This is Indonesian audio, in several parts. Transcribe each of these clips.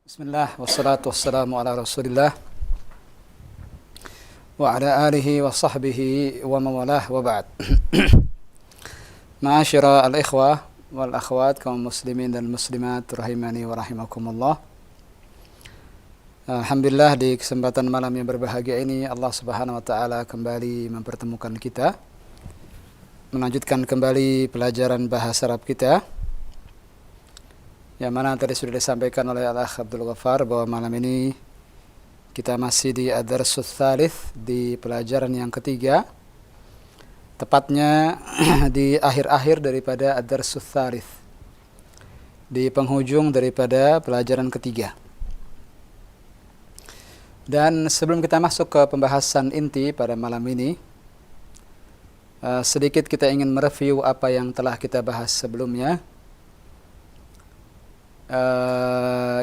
Bismillah wassalatu wassalamu ala Rasulillah wa ala alihi wa sahbihi wa mawalah wa ba'd. Ma'asyira al-ikhwah wal akhwat kaum muslimin dan muslimat rahimani wa rahimakumullah. Alhamdulillah, di kesempatan malam yang berbahagia ini Allah Subhanahu wa taala kembali mempertemukan kita, melanjutkan kembali pelajaran bahasa Arab kita, yang mana tadi sudah disampaikan oleh Al-Akh Abdul Ghaffar bahwa malam ini kita masih di Ad-Darsus Tsalits, di pelajaran yang ketiga, tepatnya di akhir-akhir daripada Ad-Darsus Tsalits, di penghujung daripada pelajaran ketiga. Dan sebelum kita masuk ke pembahasan inti pada malam ini, sedikit kita ingin mereview apa yang telah kita bahas sebelumnya.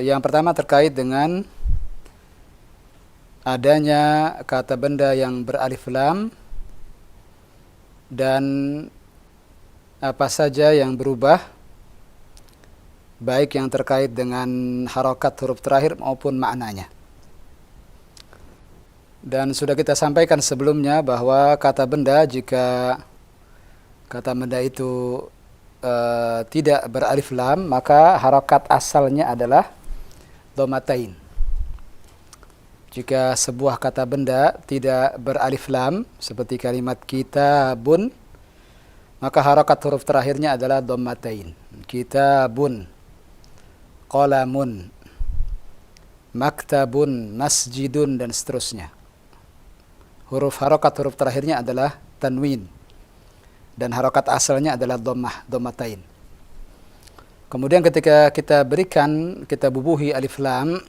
Yang pertama terkait dengan adanya kata benda yang beralif lam dan apa saja yang berubah, baik yang terkait dengan harokat huruf terakhir maupun maknanya. Dan sudah kita sampaikan sebelumnya bahwa kata benda, jika kata benda itu tidak beralif lam, maka harokat asalnya adalah dhammatain. Jika sebuah kata benda tidak beralif lam, seperti kalimat kitabun, maka harokat huruf terakhirnya adalah dhammatain. Kitabun, qalamun, maktabun, masjidun, dan seterusnya. Harokat huruf terakhirnya adalah tanwin, dan harokat asalnya adalah dhammatain. Kemudian ketika kita bubuhi alif lam,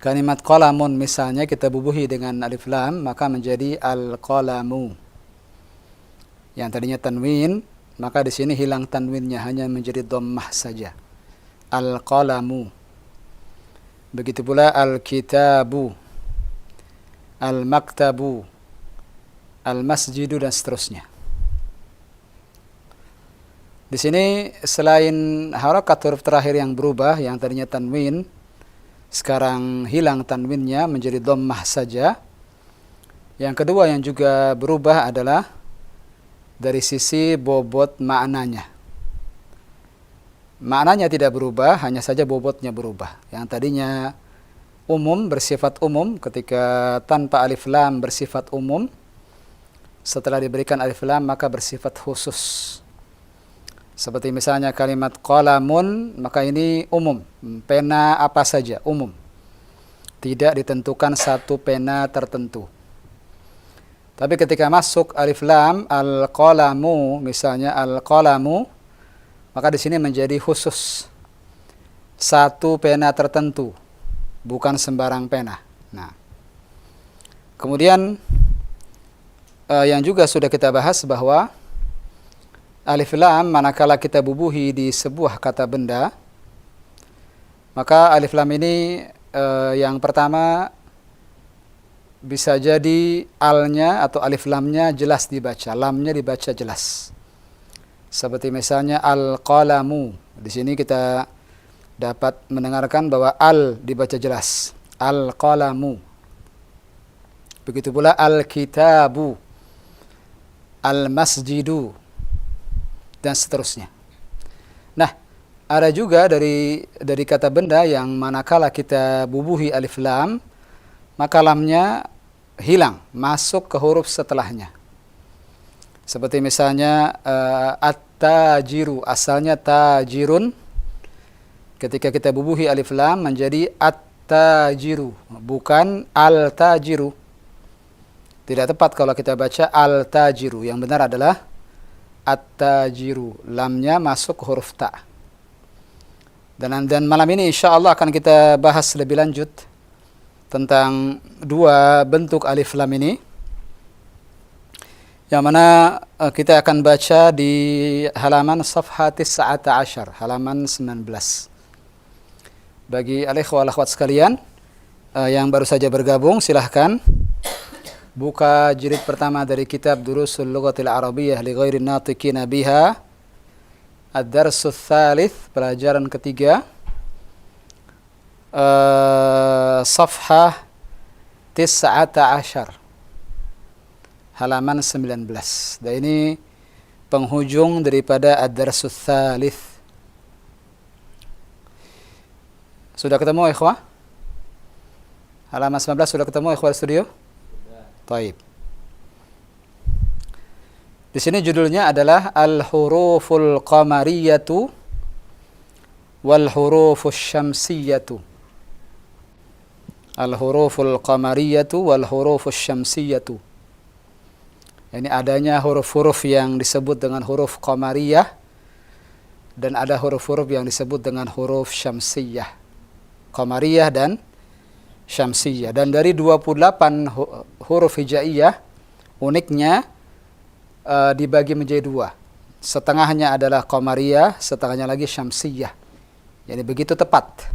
kalimat qalamun misalnya kita bubuhi dengan alif lam, maka menjadi al-qalamu. Yang tadinya tanwin, maka di sini hilang tanwinnya, hanya menjadi dhammah saja. Al-qalamu. Begitu pula al-kitabu, al-maktabu, al-masjidu, dan seterusnya. Di sini selain harokat huruf terakhir yang berubah, yang tadinya tanwin, sekarang hilang tanwinnya menjadi dhammah saja. Yang kedua yang juga berubah adalah dari sisi bobot maknanya. Maknanya tidak berubah, hanya saja bobotnya berubah. Yang tadinya umum, bersifat umum, ketika tanpa alif lam bersifat umum, setelah diberikan alif lam maka bersifat khusus. Seperti misalnya kalimat qalamun, maka ini umum, pena apa saja, umum. Tidak ditentukan satu pena tertentu. Tapi ketika masuk alif lam, al-qalamu, misalnya al-qalamu, maka di sini menjadi khusus. Satu pena tertentu, bukan sembarang pena. Nah, kemudian yang juga sudah kita bahas bahwa alif lam manakala kita bubuhi di sebuah kata benda, maka alif lam ini yang pertama bisa jadi alnya atau alif lamnya jelas dibaca, lamnya dibaca jelas. Seperti misalnya al-qalamu. Di sini kita dapat mendengarkan bahwa al dibaca jelas, al-qalamu. Begitu pula al-kitabu, al-masjidu, dan seterusnya. Nah, ada juga dari kata benda yang manakala kita bubuhi alif lam, maka lamnya hilang, masuk ke huruf setelahnya. Seperti misalnya at-tajiru, asalnya tajirun, ketika kita bubuhi alif lam menjadi at-tajiru, bukan al-tajiru. Tidak tepat kalau kita baca al-tajiru. Yang benar adalah at-tajiru. Lamnya masuk huruf ta. Dan malam ini insya Allah akan kita bahas lebih lanjut tentang dua bentuk alif lam ini, yang mana kita akan baca di halaman safha 19, halaman 19. Bagi al-ikhwah wal akhwat sekalian yang baru saja bergabung, silahkan buka jilid pertama dari kitab Durusul Lughatil Arabiyyah li Ghairin Natiqina Biha, Ad-Darsus Tsalits, pelajaran ketiga, Safhah 19, halaman 19. Dan ini penghujung daripada ad-darsus tsalits. Sudah ketemu ikhwah? Halaman 19 sudah ketemu ikhwah studio? Sudah. Taib. Di sini judulnya adalah al-huruful qamariyatu wal hurufus syamsiyatu. Al-huruful qamariyatu wal hurufus syamsiyatu. Ini adanya huruf-huruf yang disebut dengan huruf qamariyah dan ada huruf-huruf yang disebut dengan huruf syamsiyah. Qamariyah dan syamsiyah. Dan dari 28 huruf hijaiyah, uniknya dibagi menjadi dua. Setengahnya adalah qamariyah, setengahnya lagi syamsiyah. Jadi begitu tepat.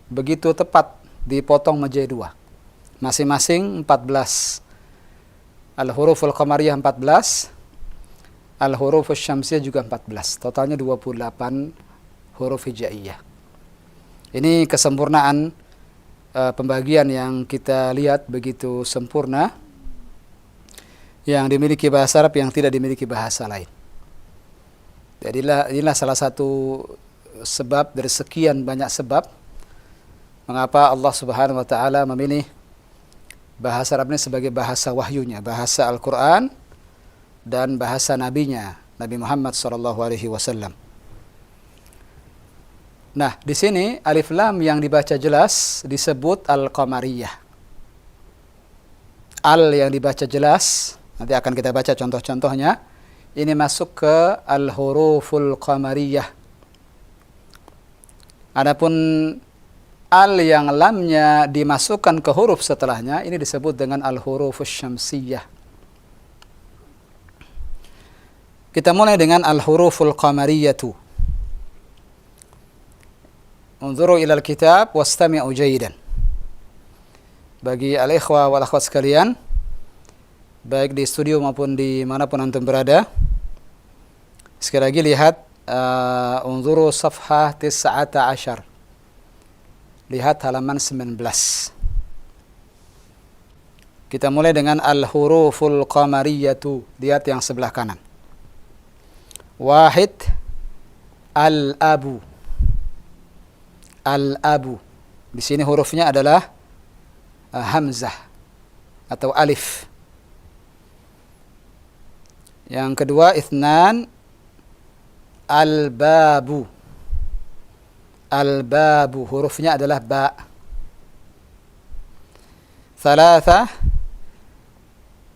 Begitu tepat dipotong menjadi dua. Masing-masing 14. Al-huruful qamariyah 14, al-hurufus syamsiyah juga 14. Totalnya 28 huruf hijaiyah. Ini kesempurnaan pembagian yang kita lihat begitu sempurna, yang dimiliki bahasa Arab yang tidak dimiliki bahasa lain. Jadi inilah salah satu sebab dari sekian banyak sebab mengapa Allah Subhanahu wa taala memilih bahasa Arab ini sebagai bahasa wahyunya, bahasa Al-Qur'an dan bahasa nabinya, Nabi Muhammad sallallahu alaihi wasallam. Nah, di sini alif lam yang dibaca jelas disebut al-qamariyah. Al yang dibaca jelas, nanti akan kita baca contoh-contohnya. Ini masuk ke al-huruful qamariyah. Adapun al yang lamnya dimasukkan ke huruf setelahnya, ini disebut dengan al-hurufus syamsiyah. Kita mulai dengan al-huruful qamariyatu. Unzuru ila al-kitab wastami'u jayyidan. Bagi al-ikhwah wal akhwat sekalian, baik di studio maupun di manapun antum berada, sekali lagi lihat unzuru safhah 19. Lihat halaman 19. Kita mulai dengan al-huruful qamariyatu. Lihat yang sebelah kanan. Wahid, al-abu. Al-abu. Di sini hurufnya adalah hamzah atau alif. Yang kedua, itsnan, al-babu. Al-babu, hurufnya adalah ba. Thalatha,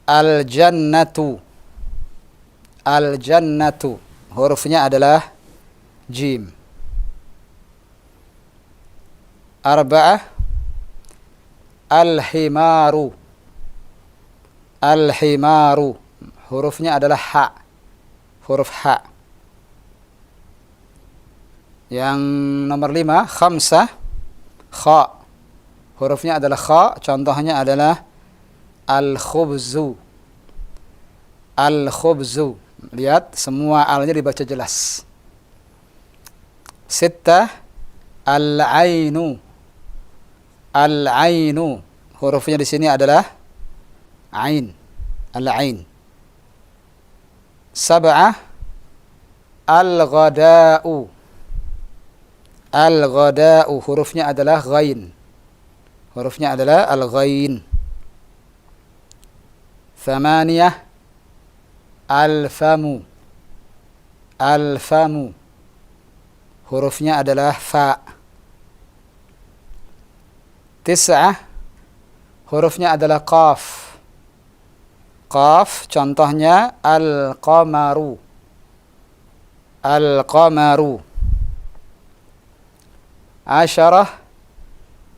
al-jannatu. Al-jannatu, hurufnya adalah jim. Arba'ah, al-himaru. Al-himaru, hurufnya adalah ha. Huruf ha. Yang nomor 5, khamsah, kha. Hurufnya adalah kha, contohnya adalah al-khubzu. Al-khubzu. Lihat, semua alnya dibaca jelas. Sittah, al-ainu. Al-ainu. Hurufnya di sini adalah ain. Al-ain. Sab'ah, al-ghada'u. Al-ghada'u, hurufnya adalah ghain. Hurufnya adalah al-ghain. Thamaniyah, al-famu. Al-famu, hurufnya adalah fa. Tis'ah, hurufnya adalah qaf. Qaf, contohnya al-qamaru. Al-qamaru. Asyarah,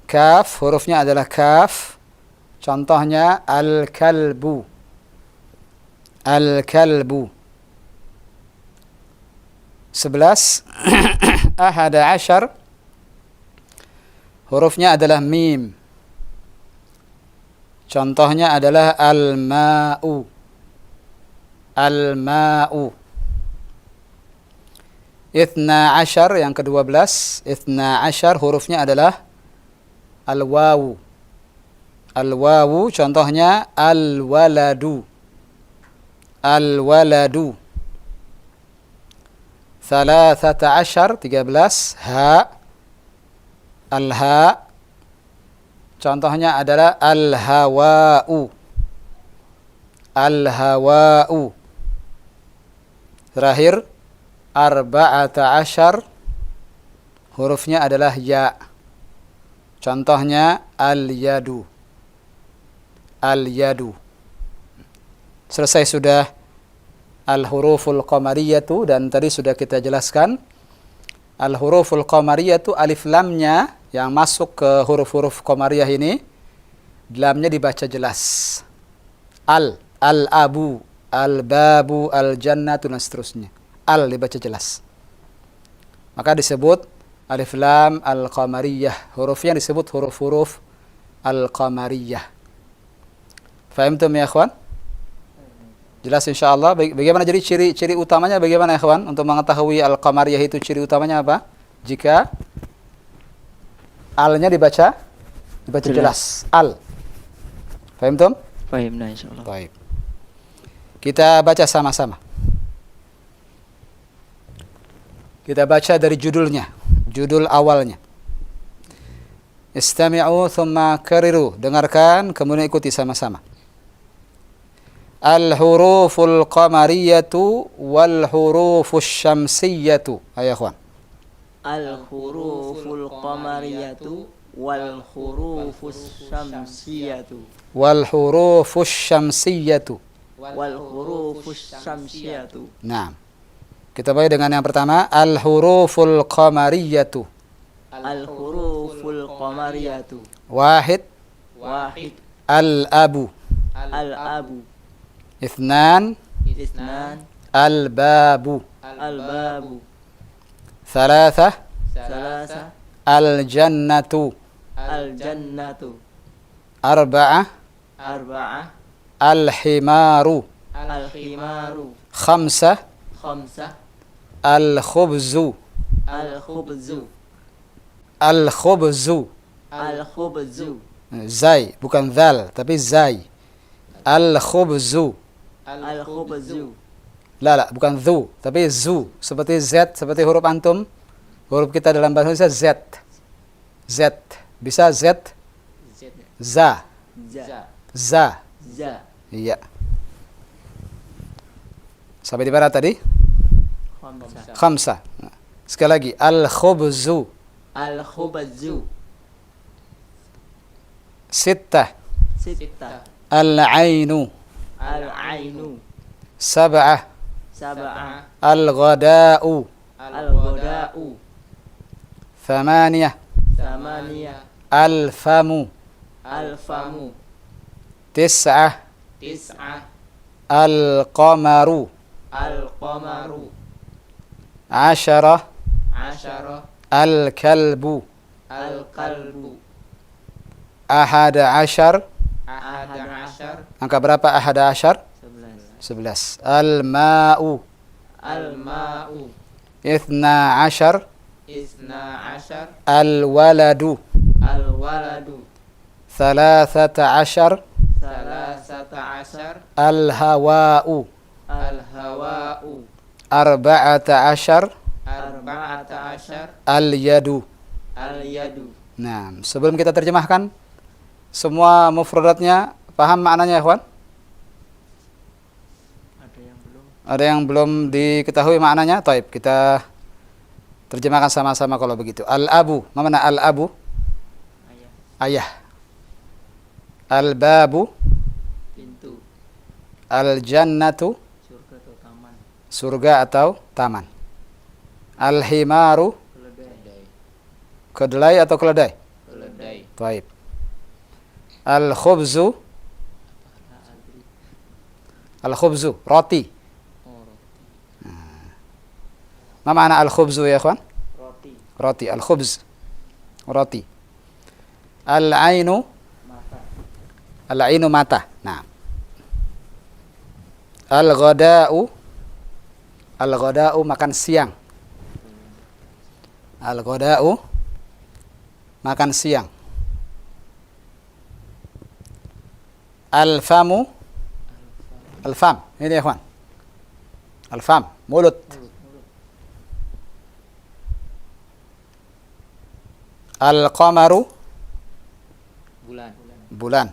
kaf, hurufnya adalah kaf. Contohnya al-kalbu. Al-kalbu. 11. Ahada asyar, hurufnya adalah mim. Contohnya adalah al-ma'u. Al-ma'u. Ithna asyar, yang ke-12. Ithna asyar, hurufnya adalah Al-wawu. Al-wawu contohnya al-waladu. Al-waladu. 13 13 ha. Al-ha. Contohnya adalah al-hawa'u. Al-hawa'u. Terakhir 14 hurufnya adalah ya. Contohnya al-yadu. Al-yadu. Selesai sudah al-huruful qamariyatu, dan tadi sudah kita jelaskan al-huruful qamariyatu, alif lamnya yang masuk ke huruf-huruf qamariyah ini lamnya dibaca jelas. Al-abu, al-babu, al-jannatu dan seterusnya. Al dibaca jelas. Maka disebut alif lam al-qamariyah. Hurufnya disebut huruf-huruf al-qamariyah. Fahimtum ya ikhwan? Jelas insyaallah. Bagaimana jadi ciri-ciri utamanya, bagaimana ya ikhwan? Untuk mengetahui al-qamariyah itu ciri utamanya apa? Jika al-nya dibaca jelas. Al. Fahimtum? Fahimna insyaallah. Baik. Kita baca sama-sama. Kita baca dari judulnya, judul awalnya. Istami'u thumma kariru. Dengarkan kemudian ikuti sama-sama. Al-huruful qamariyatu wal hurufus syamsiyatu. Ayo ikhwan. Al-huruful qamariyatu wal hurufus syamsiyatu. Wal hurufus syamsiyatu. Wal hurufus syamsiyatu. Nah, kita mulai dengan yang pertama, al-huruful qamariyatu. Al-huruful qamariyatu. Wahid. Wahid. Al-abu. Al-abu. Ithnan. Ithnan. Al-babu. Al-babu. Thalathah. Salasa. Al-jannatu. Al-jannatu. Arba'ah. Arba'ah. Al-himaru. Al-himaru. Khamsah. Khamsah. Al-khubzu. Al-khubzu. Al-khubzu. Al-khubzu. Zai, bukan zal, tapi zai. Al-khubzu. Al-khubzu. La, bukan zu, tapi zu. Seperti Z, seperti huruf antum. Huruf kita dalam bahasa Indonesia Z. Z. Bisa Z. Za. Za. Za. Za. Iya. Sampai di mana tadi? Khamsah. Khamsah. Sekali lagi. Al-khubzu. Al-khubzu. Sittah. Sittah. Al-ainu. Al-ainu. Sab'ah. Sab'ah. Al-ghada'u. Al-ghada'u. Thamaniyah. Thamaniyah. Al-famu. Al-famu. Tis'ah. Tis'ah. Al-qamaru. Al-qamaru. Asharah. Asyarah. Al-kalbu. Al-qalbu. Ahada ashar. Ahada asyar. Angka berapa ahada ashar? 11. 11. Al-ma'u. Al-ma'u. Ithna ashar. Isna asyar. Al-waladu. Al-waladu. Thalathata ashar. Salasata asyar. Al-hawa'u. Al-hawa'u. Arba'ata ashar. Arba'ata asyar. Al-yadu. Al-yadu. Nah, sebelum kita terjemahkan semua mufradatnya, paham maknanya ya, ikhwan? Ada yang belum diketahui maknanya? Taib, kita terjemahkan sama-sama kalau begitu. Al-abu, mana al-abu? Ayah. Al-babu. Pintu. Al-jannatu. Surga atau taman. Surga atau taman. Al-himaru. Keledai. Kedelai atau keledai? Keledai. Taib. Al-khubzu. Al-khubzu, roti. Ma makna al-khubzu ya ikhwan? Roti. Roti, al-khubz. Roti. Al-ainu. Mata. Al-ainu mata. Nah. Al-ghada'u. Al-ghada'u makan siang. Al-ghada'u makan siang. Al-famu. Al-fam. Ini ya, ikhwan. Al-fam, mulut. Mulut. Al-qamaru. Bulan. Bulan.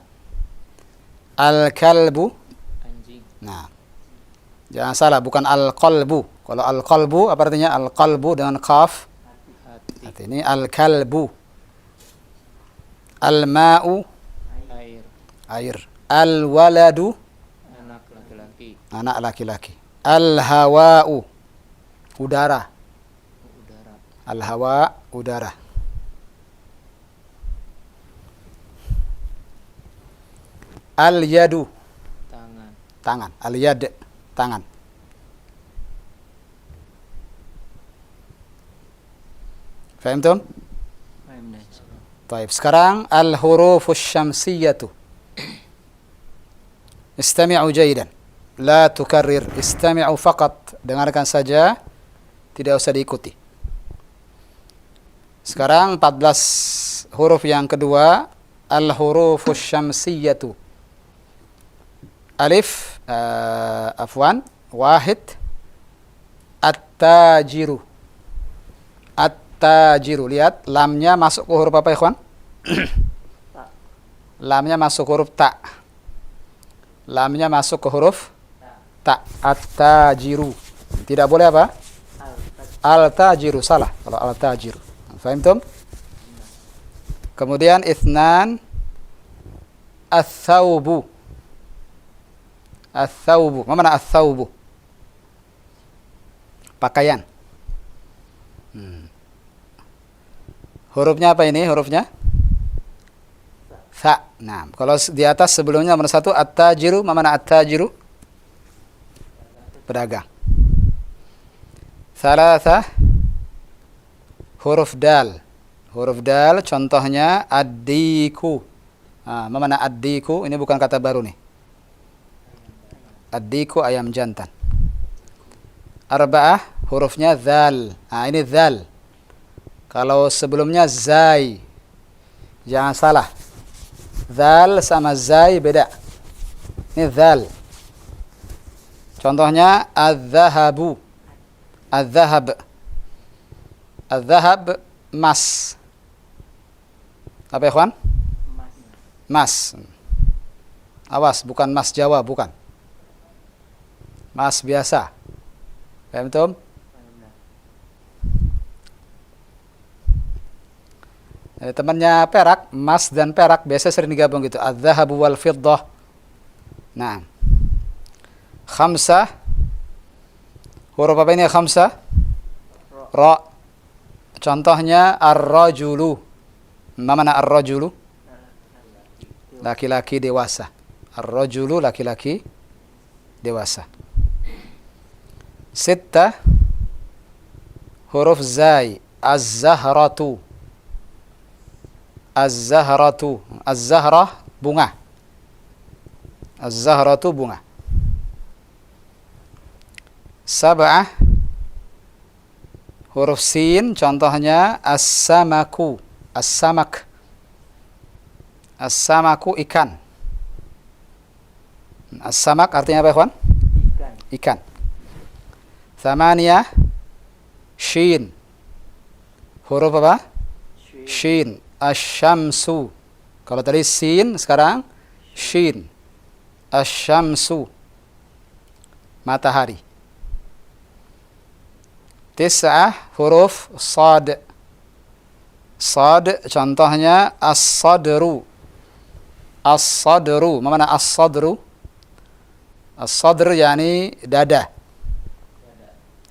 Al-kalbu. Anjing. Nah, jangan salah, bukan al-qalbu. Kalau al-qalbu apa artinya? Al-qalbu dengan qaf. Hati. Arti ini al-kalbu. Al-ma'u. Air. Air. Al-waladu. Anak laki-laki. Anak laki-laki. Al-hawa'u. Udara. Udara. Al-hawa, udara. Al-yadu. Tangan. Tangan. Al-yad, tangan. Fahimtum? Paham dah. Baik, sekarang al-hurufus syamsiyatu. Istami'u jaydan. La tukarrir. Istami'u faqat. Dengarkan saja. Tidak usah diikuti. Sekarang 14 huruf yang kedua. Al-hurufus syamsiyatu. Alif. Afwan. Wahid. At-tajiru. At-tajiru. Lihat. Lamnya masuk ke huruf apa, ikhwan? Lamnya masuk ke huruf ta. Lamnya masuk ke huruf ta. At-tajiru. Tidak boleh apa? Al-tajiru. Salah kalau al-tajiru. Fahimtum? Kemudian ithnan. Ath-thawbu. Ath-thawbu. Apa mana ath-thawbu? Pakaian. Hurufnya apa ini? Hurufnya? Tha. Nah, kalau di atas sebelumnya nomor 1 at-tajiru, mana at-tajiru? Pedagang. Thalatha. Huruf dal. Huruf dal contohnya ad-diku. Mana ad-diku? Ini bukan kata baru nih. Ad-diku ayam jantan. Arba'ah hurufnya dzal. Ini dzal. Kalau sebelumnya zai. Jangan salah. Dzal sama zai beda. Ini dzal. Contohnya adz-dzahabu. Adz-dzahab. Adz-dzahab emas. Apa ya, ikhwan? Mas. Awas, bukan mas Jawa, bukan. Mas biasa. Paham betul? Temannya perak, emas dan perak biasa sering digabung gitu. Adz-dzahabu wal fiddah. Nah. Khamsah. Huruf apa ini khamsah? Ra. Contohnya ar-rajulu. Mana ar-rajulu? Laki-laki dewasa. Ar-rajulu laki-laki dewasa. Sittah. Huruf zai. Az-zahratu. Az-zahratu. Az-zahrah bunga. Az-zahratu bunga. Sab'ah. Huruf sin contohnya as-samaku. As-samak. As-samaku ikan. As-samak artinya apa, ikhwan? Ikan. Thamaniyah. Shin. Huruf apa? Shin. Asy-syamsu. Kalau tadi sin, sekarang shin. Asy-syamsu. Matahari. Tis'ah huruf sad. Sad contohnya as-sadru. As-sadru. Mana as-sadru? As-sadr yani dada.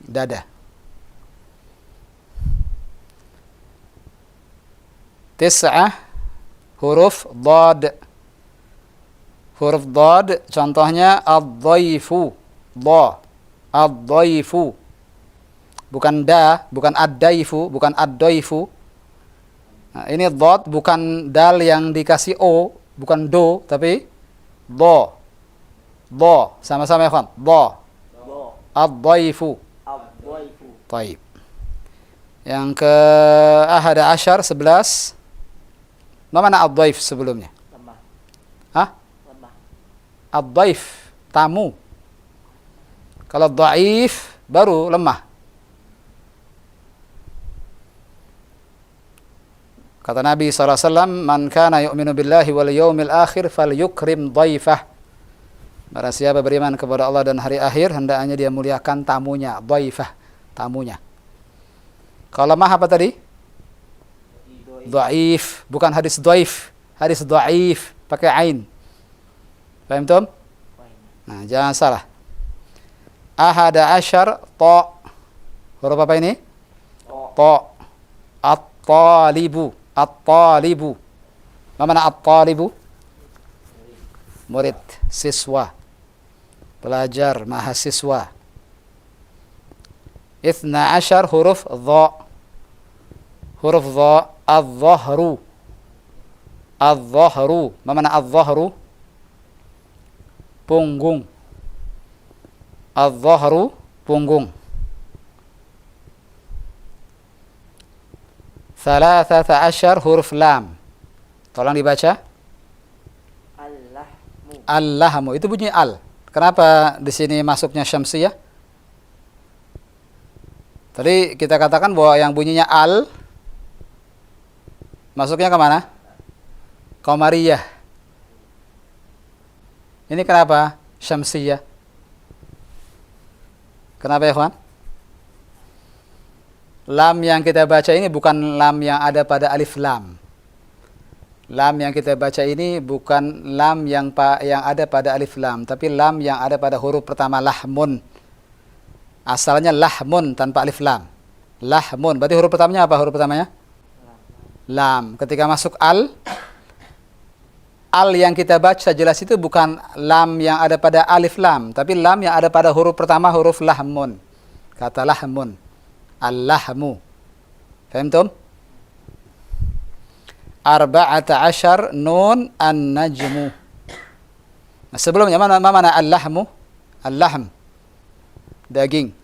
Dada. Tis'ah huruf dad. Huruf dad contohnya ad-dhaifu. Dha. Ad-dhaifu. Bukan da, bukan ad-daifu, bukan ad-dhaifu. Nah, ini dad bukan dal yang dikasih o, bukan do, tapi dha. Dha, sama-sama ya, kawan. Dha. Ad-dhaifu. Baik. Yang ke ahada asyar 11. Mana ad-dhaif sebelumnya? Lemah. Hah? Lemah. Ad-dhaif, tamu. Kalau dhaif baru lemah. Kata Nabi SAW, man kana yu'minu billahi wal yawmil akhir falyukrim dhaifah. Barang siapa beriman kepada Allah dan hari akhir, hendaknya dia muliakan tamunya, dhaifah, tamunya. Kalau lemah apa tadi? Dhaif, bukan hadis dhaif, hadis dhaif, pakai ain. Paham tum? Nah, jangan salah. Ahada asyar ta. Huruf apa ini? Ta. At-talibu. At-talibu. Apa makna at-talibu? Murid, siswa, pelajar, mahasiswa. Ithna asyar huruf dha. Huruf dha. Adh-dhahru. Adh-dhahru. Apa makna adh-dhahru? Punggung. Adh-dhahru, punggung. Thalathata asyar huruf lam. Tolong dibaca. Al-lahmu. Al-lahmu. Itu bunyi al. Kenapa di sini masuknya syamsiyah? Tadi kita katakan bahwa yang bunyinya al masuknya kemana? Qamariyah. Ini kenapa syamsiyah? Kenapa ya, kawan? Lam yang kita baca ini bukan lam yang ada pada alif lam. Lam yang kita baca ini bukan lam yang ada pada alif lam, tapi lam yang ada pada huruf pertama lahmun. Asalnya lahmun tanpa alif lam. Lahmun. Berarti huruf pertamanya apa? Huruf pertamanya? Lam. Ketika masuk al yang kita baca jelas itu bukan lam yang ada pada alif lam, tapi lam yang ada pada huruf pertama, huruf lahmun. Kata lahmun. Al-lahmu. Fahimtum? Arba'ata asyar nun an-najmu. Nah, sebelumnya mana al-lahmu? Al-lahm. Daging.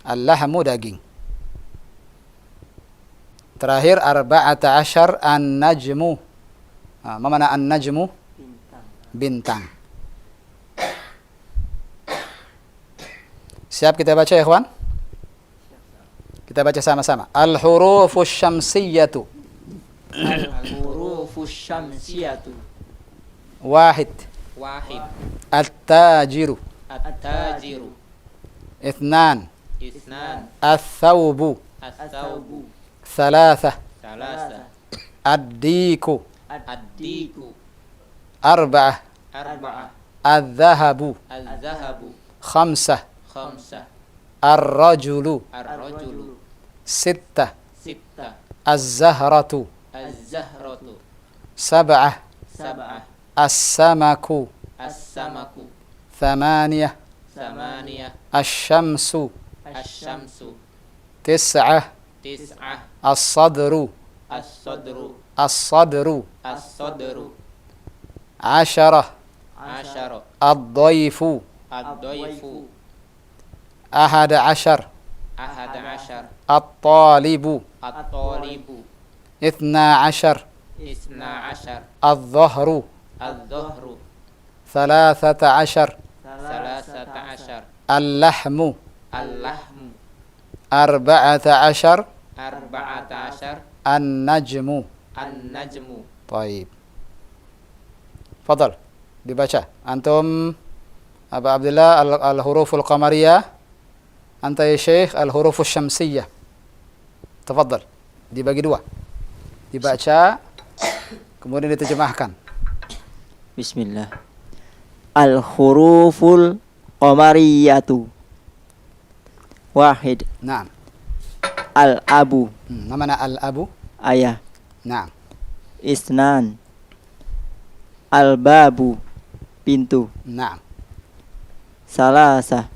Al-lahmu daging. Terakhir arba'ata asyar an-najmu. Nah, mana an-najmu? Bintang. Siap kita baca ya, ikhwan? Kita baca sama-sama. Al-hurufus syamsiyatu. Al-hurufus syamsiyatu. Wahid. Wahid. At-tajiru. At-tajiru. Ithnan. Isnan. Ath-thawbu. As-sawbu. Thalatha. Salasa. Ad-diku. Ad-diku. Arba'ah. Arba'ah. Adh-dhahabu. Az-zahabu. Khamsah. Khamsah. Ar-rajulu. Ar-rajulu. Sittah. Sittah. Az-zahratu. Az-zahratu. Sab'ah. Sab'ah. As-samaku. As-samaku. Thamaniyah. Samaniyah. Ash-shamsu. Asy-syamsu. Tis'ah. Tis'ah. As-sadru. As-sadru. As-sadru. As-sadru. Asharah. Asyara. Ad-dhaifu. Ad-dhaifu. Ahada ashar. Ahada asyar. At-talibu. At-talibu. Ithna ashar. Isna asyar. Adh-dhahru. Adh-dhahru. Thalathata ashar. Salasata asyar. Al-lahmu. Al-lahmu. Arba'ata ashar. Arba'ata asyar. An-najmu. An-najmu. Taib. Fadal. Dibaca. Antum Aba Abdullah al-huruful qamariyah. Anta ya Syekh al-hurufus syamsiyah. Tafadhal. Dibagi dua. Dibaca kemudian diterjemahkan. Bismillah. Al-huruful qamariyatu. Wahid. Naam. Al-abu. Mana al-abu? Ayah. Naam. Isnan. Al-babu. Pintu. Naam. Salasa.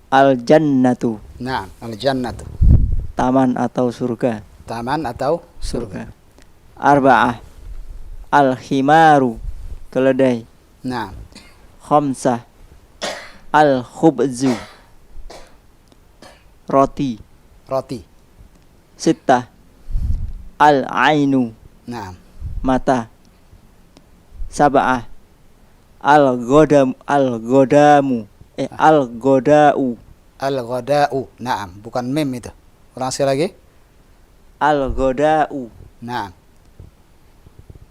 Al-jannatu. Naam. Al-jannatu. Taman atau surga. Taman atau surga. Arba'ah. Al-khimaru. Keledai. Naam. Khamsah. Al-khubzu. Roti. Roti. Sittah. Al-ainu. Naam. Mata. sab'ah. Al-godamu. Al-godau. Al-ghada'u. Naam, bukan mim itu. Ulang sekali lagi. Al-godau. Naam.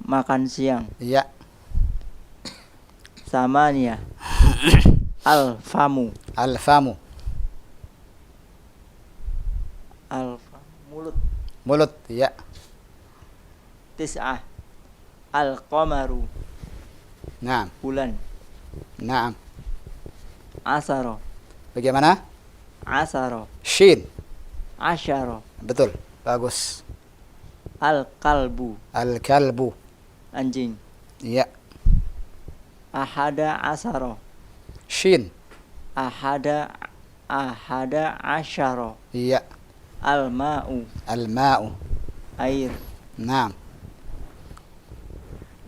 Makan siang. Iya. Samaniyah. Al-famu. Al-famu. Mulut. Mulut. Iya. Tis'ah. Al-qamaru. Naam. Bulan. Naam. Asaro. Bagaimana? Asaro. Shin. Asyaro. Betul. Bagus. Al-kalbu. Al-kalbu. Anjing. Iya. Ahada asaro. Shin. Ahada asyaro. Iya. Al-ma'u. Al-ma'u. Air. Naam.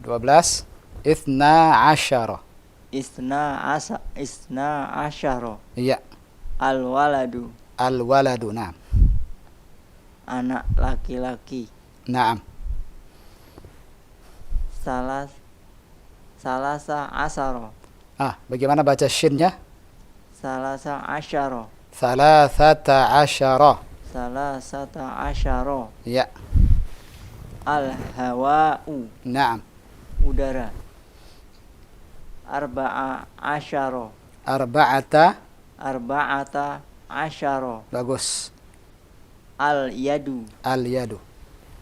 12. Ithna asyara. Isna asyaro. Iya. Al-waladu. Al-waladu. Naam. Anak laki-laki. Naam. Salasa asaro. Bagaimana baca shinnya? Salasa asyaro. Thalathata asyara. Salasata asyaro. Iya. Al-hawa'u. Naam. Udara. Arba'a asyaro. Arba'ata. Arba'ata asyaro. Bagus. Al-yadu. Al-yadu.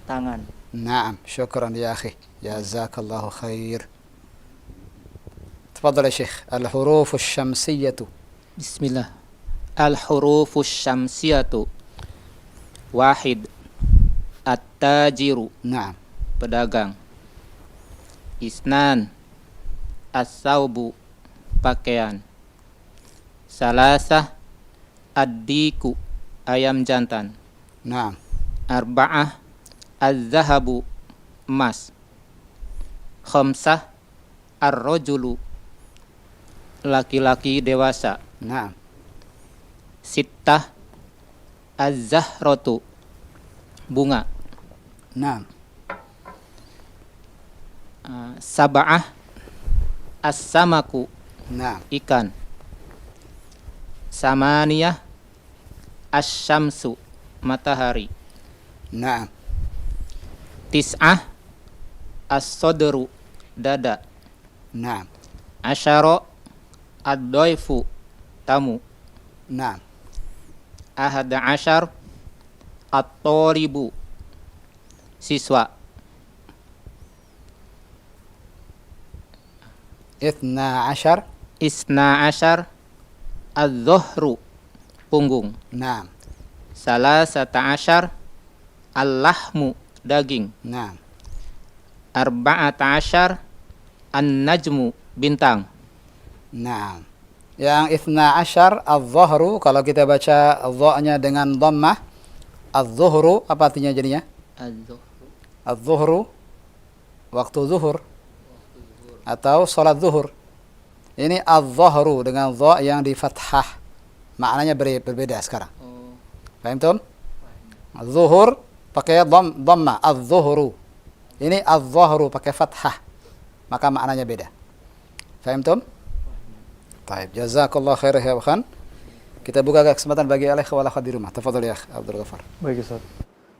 Tangan. Naam. Syukran ya akhi. Jazakallahu khair. تفضل يا شيخ. الحروف الشمسية. Bismillah. Al-hurufus syamsiyatu. Wahid. At-tajiru. نعم. Pedagang. Isnan. As-saubu. Pakaian. Salasah. Ad-diku. Ayam jantan. نعم. Arba'ah. Az-zahabu. Emas. Khamsah. Ar-rajulu. Laki-laki dewasa. نعم. Sittah. Az-zahratu. Bunga. نعم. Sab'ah. As-samaku. نعم. Ikan. Samaniyah. Asy-syamsu. Matahari. نعم. Tis'ah. As-sadru. Dada. نعم. Asyara. Ad-dhaifu. Tamu. نعم. Ahada asyar. At-talibu. Siswa. اثنا عشر. Isna asyar. Az-zuhru. Punggung. نعم. Salasata asyar. Al-lahmu. Daging. نعم. Arba'ata asyar. An-najmu. Bintang. نعم. Yang ithna ashar al-zuhru, kalau kita baca dha-nya dengan dhammah, al-zuhru apa artinya jadinya? Az-zuhru. Al-zuhru waktu zuhur atau salat zuhur. Ini al-zuhru dengan dha yang di fathah. Maknanya berbeda sekarang. Paham tum? Al-zuhur pakai dhammah, al-zuhru. Ini al-zuhru pakai fathah. Maka maknanya beda. Paham tum? Baik, jazakallah khairah ya Khan. Kita buka kesempatan bagi al-ikhwa wal akhwat di rumah. Tafadhol ya Abdul Ghaffar. Baik Ustaz.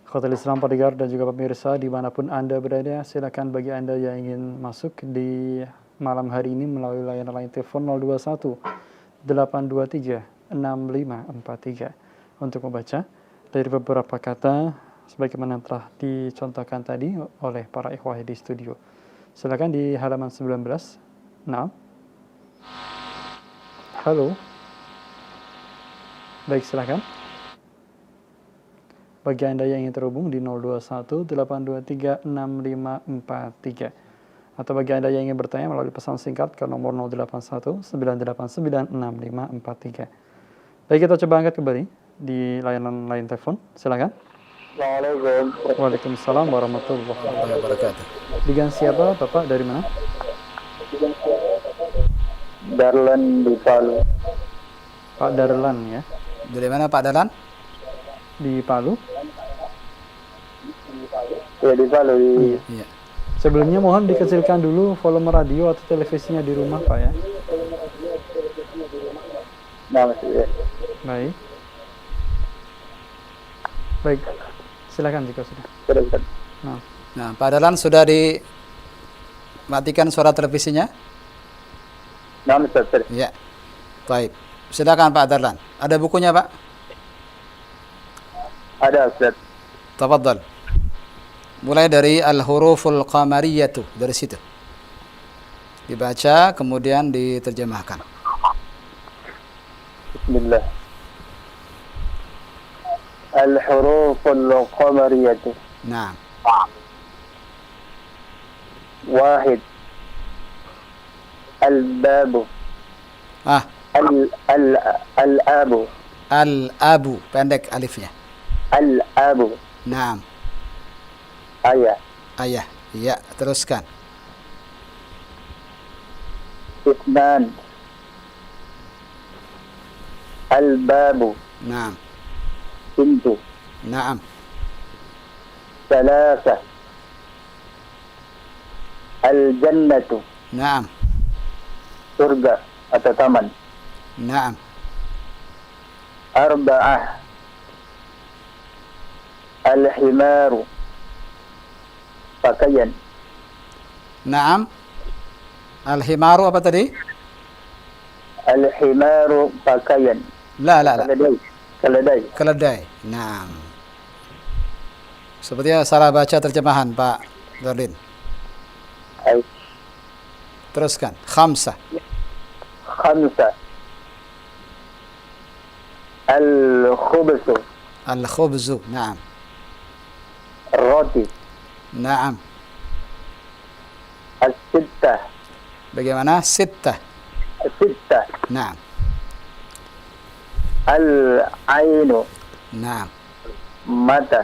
Khotul Islam pendengar dan juga pemirsa dimanapun Anda berada, silakan bagi Anda yang ingin masuk di malam hari ini melalui layanan line telepon 021 823 6543 untuk membaca dari beberapa kata sebagaimana telah dicontohkan tadi oleh para ikhwah di studio. Silakan di halaman 19. Nah. Halo. Baik, silakan. Bagi Anda yang ingin terhubung di 021 823 6543. Atau bagi Anda yang ingin bertanya melalui pesan singkat ke nomor 081 989 6543. Baik, kita coba angkat kembali di layanan line telepon. Silakan. Assalamualaikum. Waalaikumsalam warahmatullahi Wabarakatuh. Dengan siapa Bapak, dari mana? Darlan di Palu. Pak Darlan ya. Dari mana Pak Dalan? Di Palu. Ya di Palu. Iya. Iya. Sebelumnya mohon dikecilkan dulu volume radio atau televisinya di rumah Pak ya. Nah, Ustaz. Baik. Baik, silakan jika sudah. Sudah, Ustaz. Nah, Nah, Pak Dahlan sudah dimatikan suara televisinya? Nah, Ustaz. Sudah. Ya. Baik. Silakan Pak Dahlan. Ada bukunya, Pak? Ada, Ustaz. Tafadhal. Mulai dari al-huruful qamariyatu, dari situ. Dibaca kemudian diterjemahkan. Bismillah. Al-huruful qamariyatu. Nah. Wahid. Al-babu. Ah, Al-abu. al-abu, pendek alifnya. Al-abu. Naam. Ayah. Ayah. Ya, teruskan. Isnan. Al-babu. Naam. Pintu. Naam. Salasa. Al-jannatu. Naam. Surga atau taman. Naam. Arba'ah. Al-himaru. Pakaian. Naam. Al-himaru apa tadi? Al-himaru pakaian. La. Keledai. Keledai. Keledai. Naam. Sepertinya salah baca terjemahan Pak Dardin. Ay, Teruskan. Khamsah. khamsa. Al-khubsu. Al-khubzu. Naam. Roti. Naam. Al-sittah. Bagaimana? Sittah. Sittah. Naam. Al-ainu. Naam. Mata.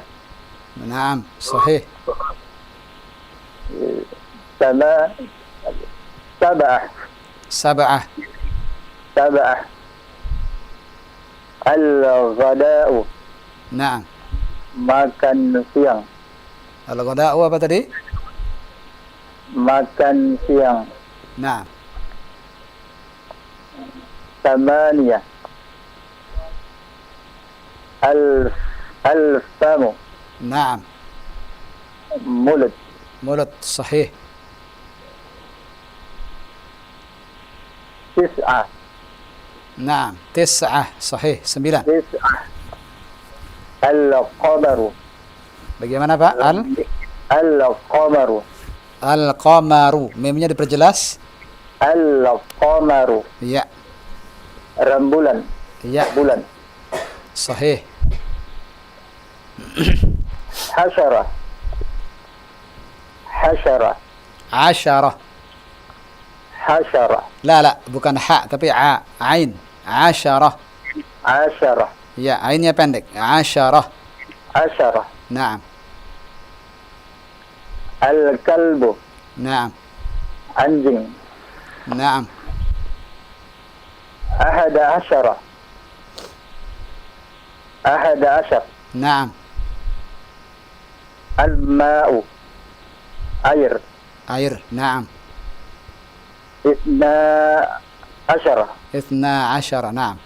Naam. Sahih. Sama. Sab'ah. Sab'ah. Sab'ah. Al-ghada'u. Naam. Makan siang. Al-ghada'u apa tadi? Makan siang. Naam. Tamaniyah. Al-famu. Naam. Mulut. Mulut. Sahih. Tis'ah. Naam. Tis'ah. Sahih. 9. Tis'ah. Al-qamaru. Bagaimana Pak? Al-qamaru. Al-qamaru. Memnya diperjelas? Al-qamaru. Ya. Rembulan. Ya. Bulan. Sahih. Hasyarah. Hasyarah. Asyarah. Hasyarah. La, bukan ha, tapi a. Ain. Asyarah. Asyarah. Ya, ainnya pendek. Asyarah. Asyarah. Naam. Al-kalbu. Naam. Anjing. Naam. Ahada asyarah. Ahada asyar. Naam. Al-ma'u. Air. Air. Naam. Isna asyarah. Ithna asyara. Naam.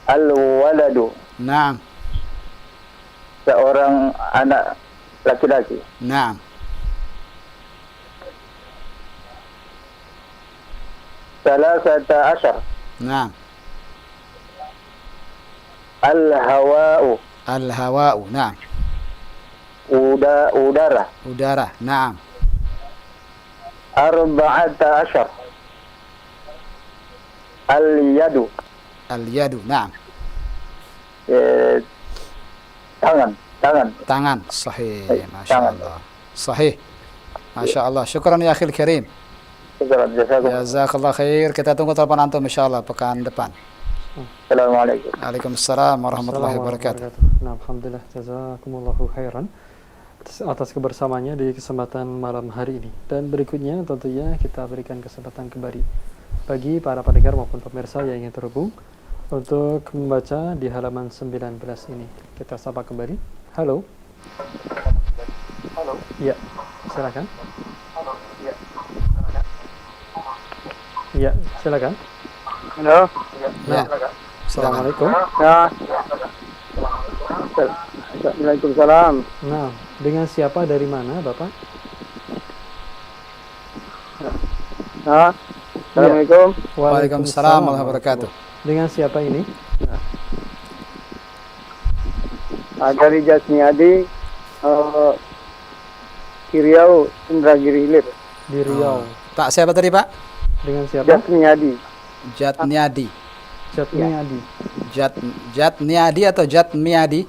Al-waladu. Naam. Seorang anak laki-laki. Naam. Salasata asyar. Naam. Al-hawa'u. Al-hawa'u. Naam. Udara. Udara. Naam. Arba'ata asyar. Al-yadu. Al-yadu. Naam. Tangan. Tangan. Sahih. Masya Tangan. Allah. Sahih. Masya Allah. Syukran ya akhil karim. Syukran, jazakum. Jazakallah khair. Kita tunggu telepon antum insyaAllah pekan depan. Assalamualaikum. Waalaikumsalam warahmatullahi wabarakatuh. Nah, alhamdulillah jazakumullahu khairan atas kebersamaannya di kesempatan malam hari ini. Dan berikutnya tentunya kita berikan kesempatan kembali bagi para pendengar maupun pemirsa yang ingin terhubung untuk membaca di halaman 19 ini. Kita sapa kembali. Halo. Ya, silakan. Ya, silakan. Halo. Ya. Assalamualaikum. Ya. Waalaikumsalam. Nah, dengan siapa dari mana, Bapak? Nah, Assalamualaikum. Waalaikumsalam warahmatullahi wabarakatuh. Dengan siapa ini? Dari Jasmiadi, Kiriau, Indragiri Hilir. Di Riau. Pak siapa tadi Pak? Dengan siapa? Jasmiadi. Jatniadi. Jatmiadi. Jatniadi atau Jatmiadi?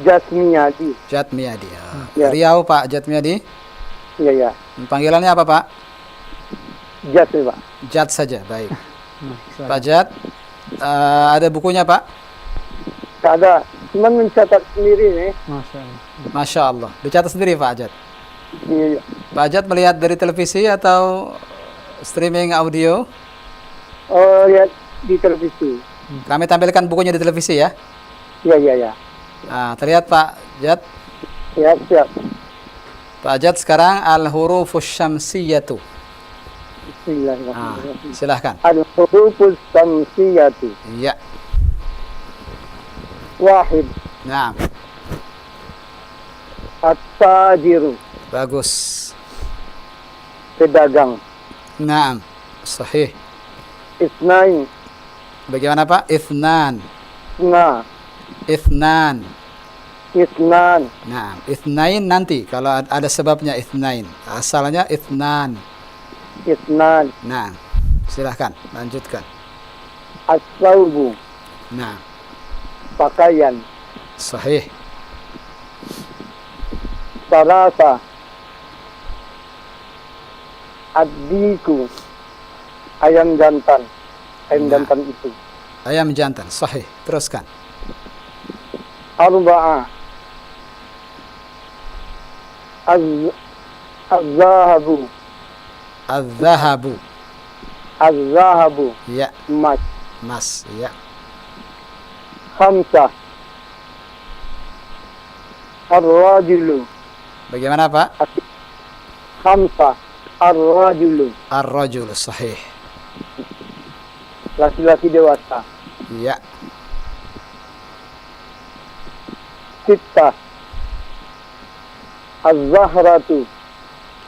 Jasmiadi. Jatmiadi. Ya. Riau Pak Jatmiadi. Iya, ya. Panggilannya apa Pak? Jas, Pak. Jat saja, baik. Nah, silakan. Pak Jat, ada bukunya Pak? Tak ada. Cuman mencatat sendiri nih. Masya Allah. Masya Allah. Dicatat sendiri Pak Jat. Iya, iya. Pak Jat melihat dari televisi atau streaming audio? Oh, lihat di televisi. Kami tampilkan bukunya di televisi ya. Iya, iya, ya. Nah, terlihat Pak Jat. Siap, siap. Pak Jat sekarang al-hurufus syamsiyatu. Bismillahirrahmanirrahim. Silahkan. Al-hurufus samsiyatu. Iya. Wahid. Nah, At-tajiru. bagus. Pedagang. Naam. Sahih. Isnain. Bagaimana Pak? Ithnan. Isna. Ithnan. Isnan. Nah, ithnain nanti kalau ada sebabnya ithnain. Asalnya ithnan. Isnan. Nah, silahkan lanjutkan. As-sawbu. Nah, Pakaian. sahih. Sarasa. Ad-diku. Ayam jantan. Ayam Nah. jantan itu. Ayam jantan, sahih. Teruskan. Arba'a. Az-zahabu. Az-zahabu. Az-zahabu. Ya, Emas. mas. Ya. Khamsah. Ar-rajulu. Bagaimana Pak? Khamsah. Ar-rajulu. Ar-rajul, sahih. Laki-laki dewasa. Ya. Sittah. Az-zahratu.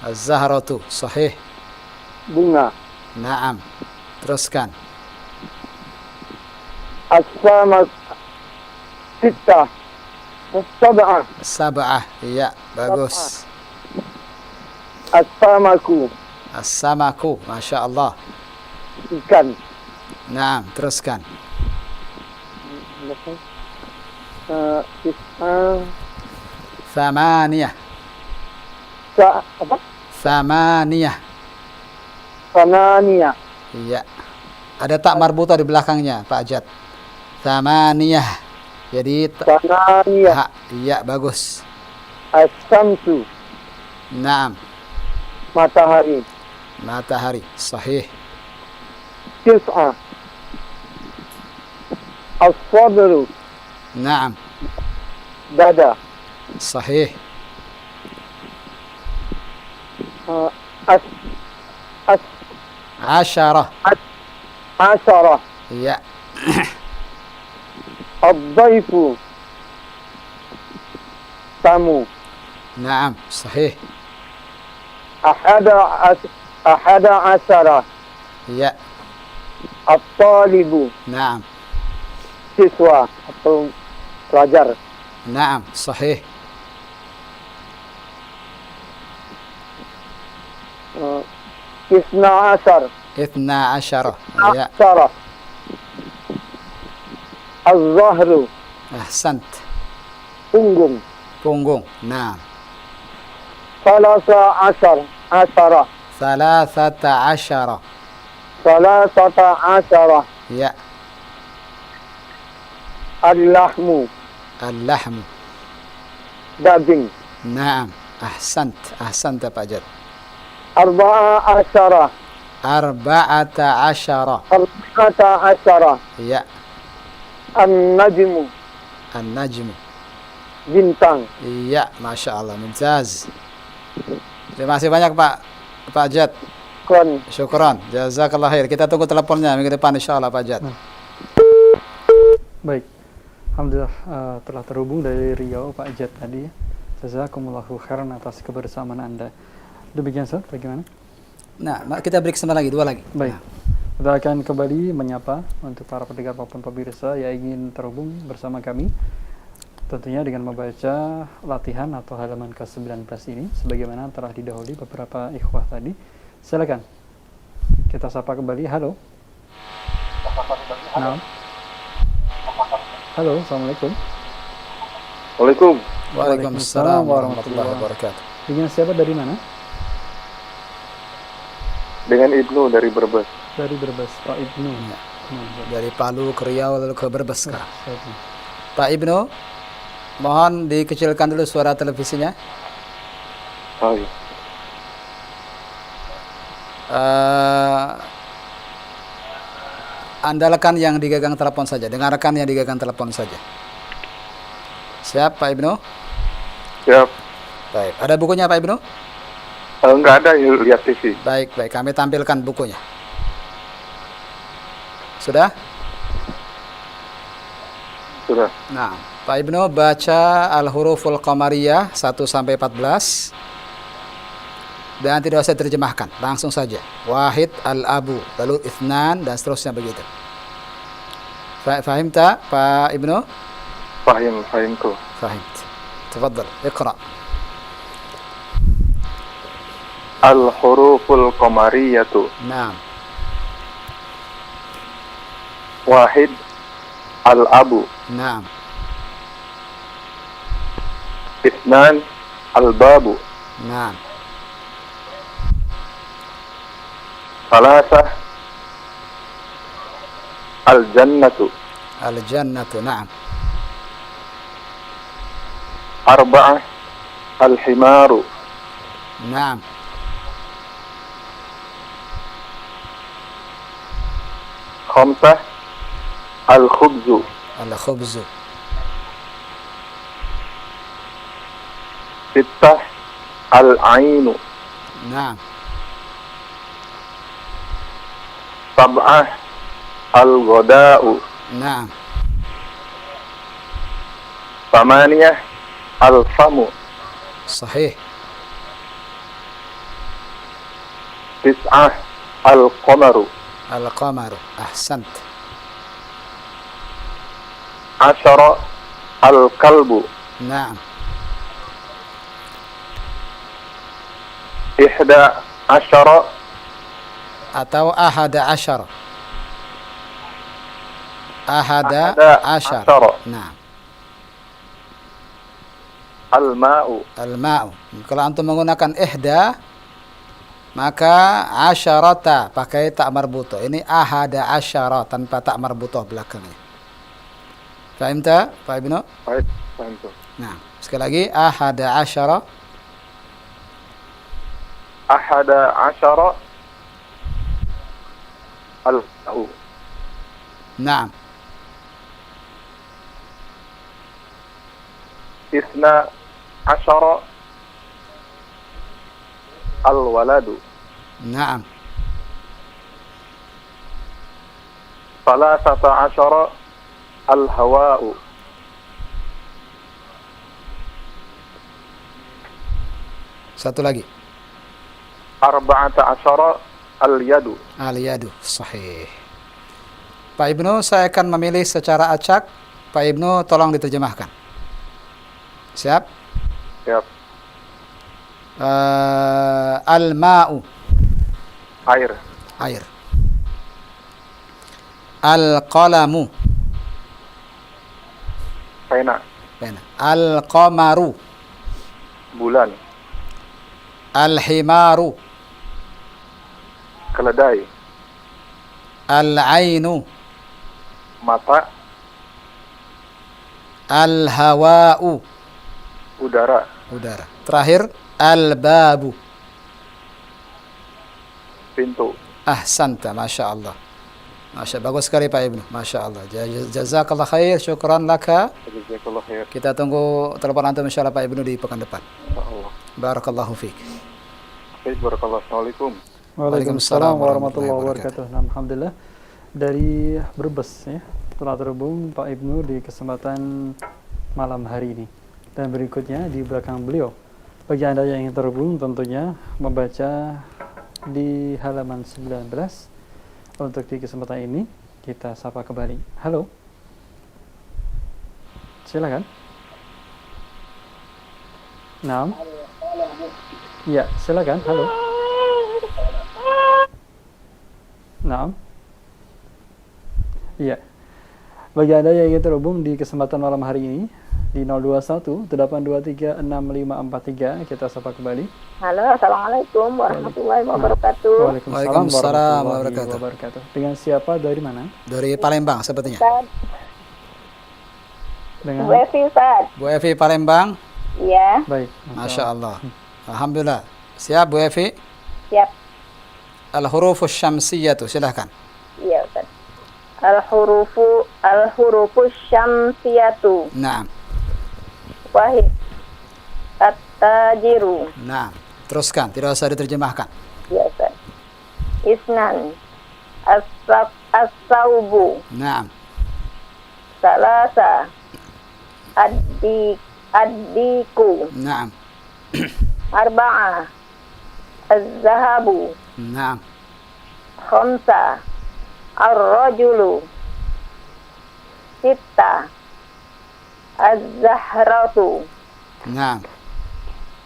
Az-zahratu, sahih. Bunga. Naam. Teruskan. As-samak. Sittah. As-sab'ah. Sab'ah. Ya, bagus. As-samaku. As-samaku, Masya Allah. Ikan. Naam, teruskan. Thamaniyah. Apa? Thamaniyah. Sanania. Iya. Ada tak marbuta di belakangnya, Pak Jat. Thamaniyah. Jadi Sanania. ha, iya bagus. As-samsu. Naam. Matahari. Matahari, sahih. Tis'ah. As-sadru. Naam, Dada. sahih. As as Asyarah. Asyarah. Iya. Ad-daifu. Tamu. Naam, sahih. Ahada asyara. Iya. At-talibu. Naam. Siswa atau pelajar. Naam, sahih. Isna asyar. Ithna asyarah. Iya. Asyara. Az-zahru. Ahsant. Punggung. Punggung. Naam. Salasa asyar. Asyara. Thalathata asyarah. Salasata asyara. Iya. Al-lahmu. Al-lahmu. Daging. Naam. Ahsant. Ahsant Pak Jat. Arba'a asyara. Arba'ata asyarah. Arba'ata asyara. Iya. An-najmu. An-najmu. bintang. Iya, Masya Allah, mumtaz. Terima kasih banyak Pak Jad. Kon. Syukron, jazakallah khair. Kita tunggu teleponnya minggu depan insya Allah Pak Jad. Baik, alhamdulillah telah terhubung dari Riau Pak Jad tadi. Jazakumullahu khairan atas kebersamaan Anda. Demikian Ustaz, bagaimana? Nah, kita beri kesempatan lagi, 2 lagi. Baik, Nah. kita akan kembali menyapa untuk para pendengar maupun pemirsa yang ingin terhubung bersama kami. Tentunya dengan membaca latihan atau halaman ke-19 ini, sebagaimana telah didahului beberapa ikhwah tadi. Silakan. Kita sapa kembali. Halo. Nah. Halo, Assalamualaikum. Waalaikumsalam. Waalaikumsalam warahmatullahi wabarakatuh. Dengan siapa dari mana? Dengan Ibnu dari Brebes. Dari Brebes, Pak Ibnu. Ya. Dari Palu ke Riau lalu ke Brebes sekarang. Oke. Pak Ibnu, mohon dikecilkan dulu suara televisinya. Oh, iya. Andalkan yang digagang telepon saja, dengarkan yang digagang telepon saja. Siap Pak Ibnu? Siap. Baik, ada bukunya Pak Ibnu? Enggak ada, lihat TV. Baik, kami tampilkan bukunya. Sudah? Sudah. Nah, Pak Ibnu baca Al-Huruful Qamariyah 1 sampai 14. Dan tidak usah terjemahkan, langsung saja. Wahid, al-abu, lalu ithnan, dan seterusnya begitu. Fahim tak, Pak Ibnu? Fahimku. Fahimt. Tafadhal, iqra. Al-huruful qamariyatu. Naam. Wahid, al-abu. Naam. Ithnan, al-babu. Naam. Salasah, al-jannatu. Al-jannatu, naam. Arba'ah, al-himaru. Naam. Khamsah, al-khubzu. Al-khubzu. Sittah, al-ainu. Naam. Sab'ah, al-ghoda'u. Naam. Thamaniyah, al-famu. Sahih. Tis'ah, al-qamaru. Al-qamaru. Ahsant. Asyara, al-kalbu. Naam. Ihda asyara, Atau ahada asyar. Ahada asyar. asyara. Naam. Al-ma'u. Al-ma'u. Kalau antum menggunakan ihda, maka asyarata pakai tak marbutoh. Ini ahada asyara tanpa tak marbutoh belakangnya. Fahim tak, Pak Ibnu? Baik, paham tuh. Nah, sekali lagi ahada asyara. Ahada asyara, al-ma'u. Naam. Isna asyara, al-waladu. Naam. Salasata asyara, al-hawa'u. Satu lagi. Arba'ata asyara, al-yadu. Al-yadu. Sahih. Pak Ibnu, saya akan memilih secara acak. Pak Ibnu, tolong diterjemahkan. Siap? Siap. Al-ma'u. Air. Air. Al-qalamu. Pena. Pena. Al-qamaru. Bulan. Al-himaru. Keledai. Al-ainu. Mata. Al-hawa'u. Udara. Udara. Terakhir, al-babu. Pintu. Ahsanta, Masya Allah. Bagus sekali Pak Ibnu. Masya Allah. Jazakallah khair. Syukran laka. Jazakallah khair. Kita tunggu telepon antum insyaallah Pak Ibnu di pekan depan. Insyaallah. Barakallahu fiik. Baik, barakallah. Assalamualaikum. Waalaikumsalam warahmatullahi wabarakatuh. Nah, alhamdulillah dari Brebes ya telah terhubung Pak Ibnu di kesempatan malam hari ini. Dan berikutnya di belakang beliau, bagi Anda yang ingin terhubung tentunya membaca di halaman 19. Untuk di kesempatan ini kita sapa kembali. Halo. Silakan. Naam. Ya, silakan. Halo. Naam. Iya. Bagi Anda yang ingin terhubung di kesempatan malam hari ini di 021 823 6543 kita sapa kembali. Halo, assalamualaikum warahmatullahi wabarakatuh. Waalaikumsalam warahmatullahi wabarakatuh. Dengan siapa, dari mana? Dari Palembang sepertinya. Ustaz, Dengan Bu Evi, Ustaz. Bu Evi Palembang. Iya, baik. Masya Allah. Alhamdulillah. Siap Bu Evi? siap. Al-hurufus syamsiyatu. Silahkan. Iya, Ustaz. Al-hurufu syamsiyatu. Naam. Wahid. At-tajiru. Naam. Teruskan. Tidak usah diterjemahkan. Iya, Ustaz. Isnan. As-saubu. Naam. Salasa. Addiku. Naam. Arba'ah. Az-zahabu. Naam. Khamsa. Ar-rajulu. Sitta. Az-zahratu. Naam.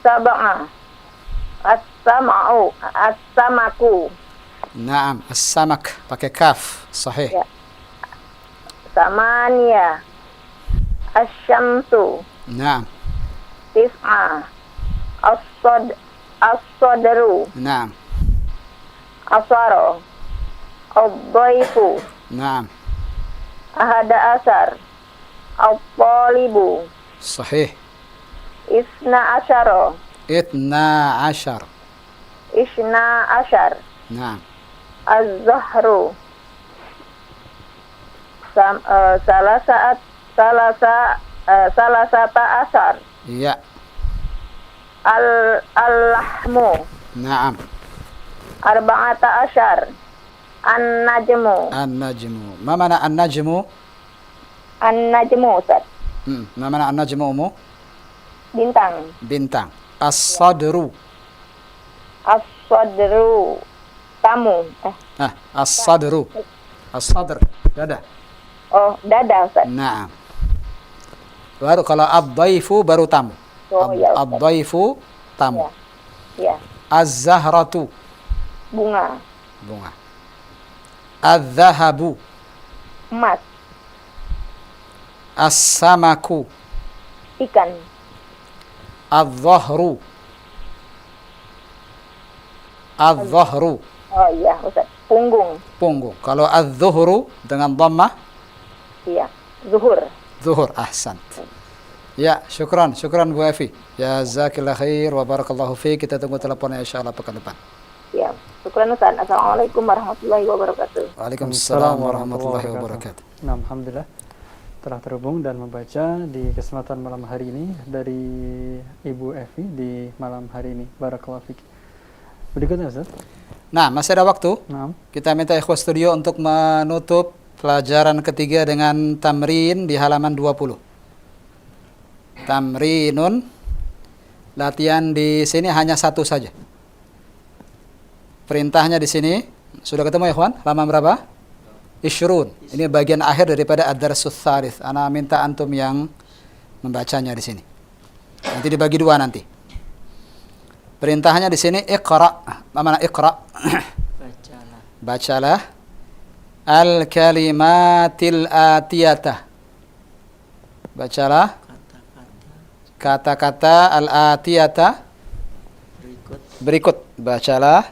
Sab'a. As-sam'u. As-samaku. Naam. As-samak. Pakai kaf. Sahih. Ya. Samania. Asy-syamsu. Naam. Tis'a. As-sadru. Naam. Asara. Ad-dhaifu. Naam. Ahada asar. At-talibu. Sahih. Isna asyara. Itna ashar. Isna asyar. Naam. Az-zahru. Salasata asar. Iya. Al-lahmu. Naam. Arba'ata asyar. An-najmu. An-najmu. Ma mana an-najmu? An-najmu, Ustaz. Ma mana an-najmu umu? Bintang. Bintang. As-sadru. As-sadru. Tamu. As-sadru. As-sadr. Dada. Oh, dada, Ustaz. Naam. Baru kalau ad-dhaifu baru tamu. Oh, ya, Ustaz. Ad-dhaifu tamu. Ya. Az-zahratu. Bunga. Bunga. Az-zahabu. Emas. As-samaku. Ikan. Az-zahru. Az-zahru. Oh iya, Ustaz. Punggung. Punggung. Kalau az-zuhru dengan dhammah, Iya. Zuhur. zuhur. Ahsan. Ya, syukran Bu Evi. Jazakillah khair wa barakallahu fiik. Kita tunggu teleponnya insyaallah pekan depan. Ya. Syukran, Ustaz. Assalamualaikum warahmatullahi wabarakatuh. Waalaikumsalam warahmatullahi wabarakatuh. Nah, alhamdulillah telah terhubung dan membaca di kesempatan malam hari ini dari Ibu Evi di malam hari ini. Barakallahu fiik. Berikutnya, Ustaz. Nah, masih ada waktu. Nah, Kita minta ikhwas studio untuk menutup pelajaran ketiga dengan tamrin di halaman 20. Tamrinun. Latihan di sini hanya satu saja. Perintahnya di sini sudah ketemu ya, ikhwan? Halaman berapa? Ishrun. Ini bagian akhir daripada ad-darsus tsalits. Ana minta antum yang membacanya di sini. Nanti dibagi dua nanti. Perintahnya di sini iqra. Mana iqra? Bacalah. Bacalah al-kalimatil atiyatah. Bacalah kata-kata al-atiyatah berikut. Bacalah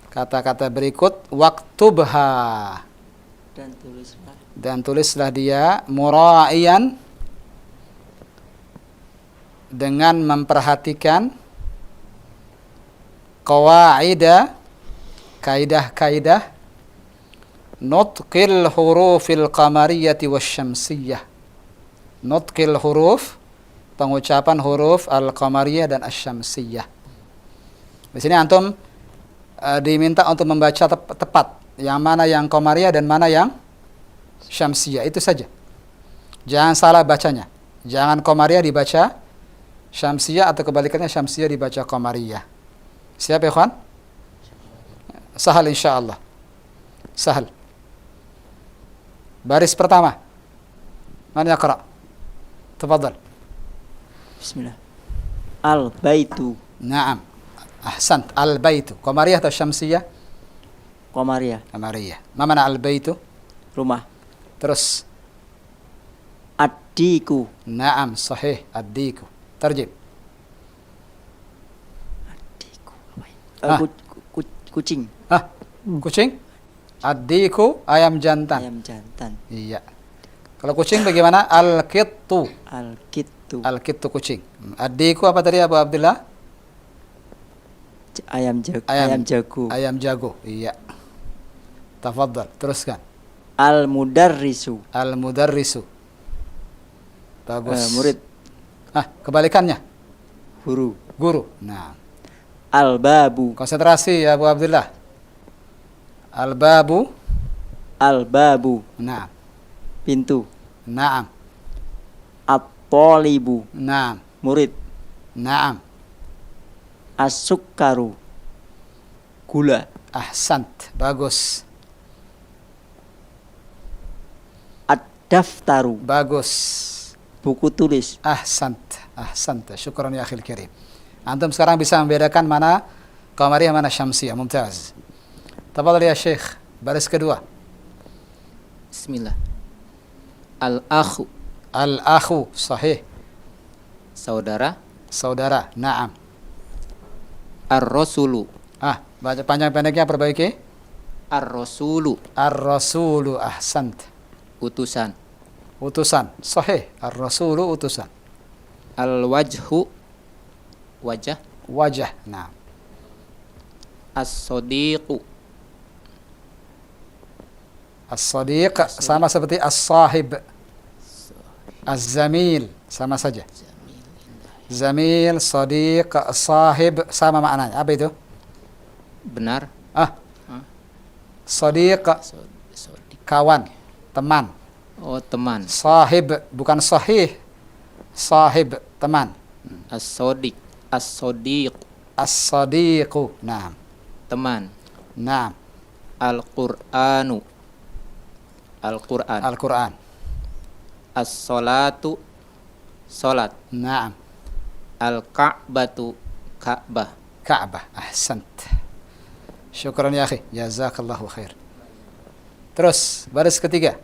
kata-kata berikut. Waktubha. Dan tulislah dia mura'iyan, dengan memperhatikan qawaida, kaidah-kaidah nutqil hurufil qamariyati wasyamsiyah. Nutqil huruf, pengucapan huruf al-qamariyah dan asyamsiyah. Di sini antum diminta untuk membaca tepat yang mana yang qamariyah dan mana yang syamsiyah, itu saja. Jangan salah bacanya. Jangan qamariyah dibaca syamsiyah atau kebalikannya syamsiyah dibaca qamariyah. Siap ya ikhwan? Sahal insyaallah. Sahal. Baris pertama. Man yaqra? Tafadhal. Bismillah. Al-baitu. Naam. Ahsant. Al-baitu. Qamariyah atau syamsiyah? Qamariyah. Qamariyah. Ma mana al-baitu? Rumah. Terus. Ad-diku. Naam, sahih. Ad-diku. Tarjim. Diku. Ah. Kucing. Kucing? Ad-diku, ayam jantan. Ayam jantan. Iya. Kalau kucing bagaimana? Al-kittu. Al-kittu. Al-kittu kucing. Ad-diku apa tadi Abu Abdullah? Ayam jago. Ayam jago. Iya. Tafadhal, teruskan. Al-mudarrisu. Al-mudarrisu. Bagus. Murid. Kebalikannya. Guru. Nah. Al-babu. Konsentrasi ya Abu Abdullah. Al-babu. Al-babu. Nah. Pintu. Naam. At-talibu. Naam. Murid. Naam. As-sukkaru. Gula. Ahsant. Bagus. Ad-daftaru. Bagus. Buku tulis. Ahsant. Syukran ya akhil kirim. Antum sekarang bisa membedakan mana qamariyah mana syamsiyah. Mumtaz. Tafadhal ya Syekh. Baris kedua. Bismillah. Al-akhu. Al-akhu. Sahih. Saudara. Naam. Ar-rasulu. Baca panjang pendeknya perbaiki. Ar-rasulu. Ar-rasulu. Ahsant. Utusan. Sahih. Ar-rasulu utusan. Al-wajhu. Wajah. Naam. As-sadiqu. As-sadiq sama seperti as-sahib. Az-zamil sama saja. Zamil, sadiq, sahib sama maknanya. Apa itu? Benar. Sadiq kawan, teman. Oh, teman. Sahib bukan sahih. Sahib teman. As-sadiq. As-sadiqu. Naam. Teman. Naam. Al-Qur'an. Al-Quran. As-salatu. Salat. Naam. Al-Ka'batu. Ka'bah. Ka'bah. Ahsant. Syukran ya akhi. Jazakallahu khair. Terus baris ketiga.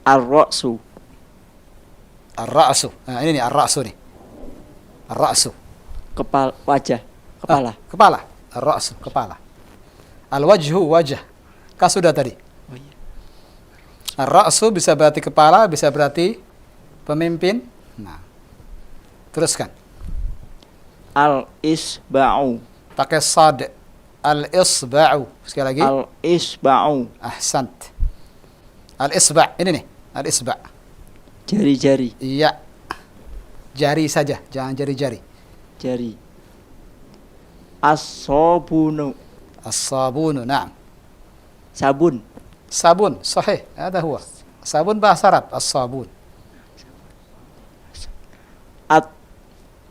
Ar-ra'su. Ar-ra'su. Ini nih ar-ra'su nih. Ar-ra'su. Kepala. Kepala. Ar-ra'su, kepala. Al-wajhu, wajah. Sudah tadi. Oh iya. Ar-ra'su bisa berarti kepala, bisa berarti pemimpin. Nah. Teruskan. Al-isba'u. Pakai sad. Al-isba'u. Sekali lagi. Al-isba'u. Ahsant. Al-isba'. Ini nih. Al-isba'. Jari-jari. Iya. Jari saja, jangan jari-jari. Jari. As-sabunu. As-sabunu, na'am. Sabun. Sabun, sahih. Ada huwa. Sabun bahasa Arab, as-sabun.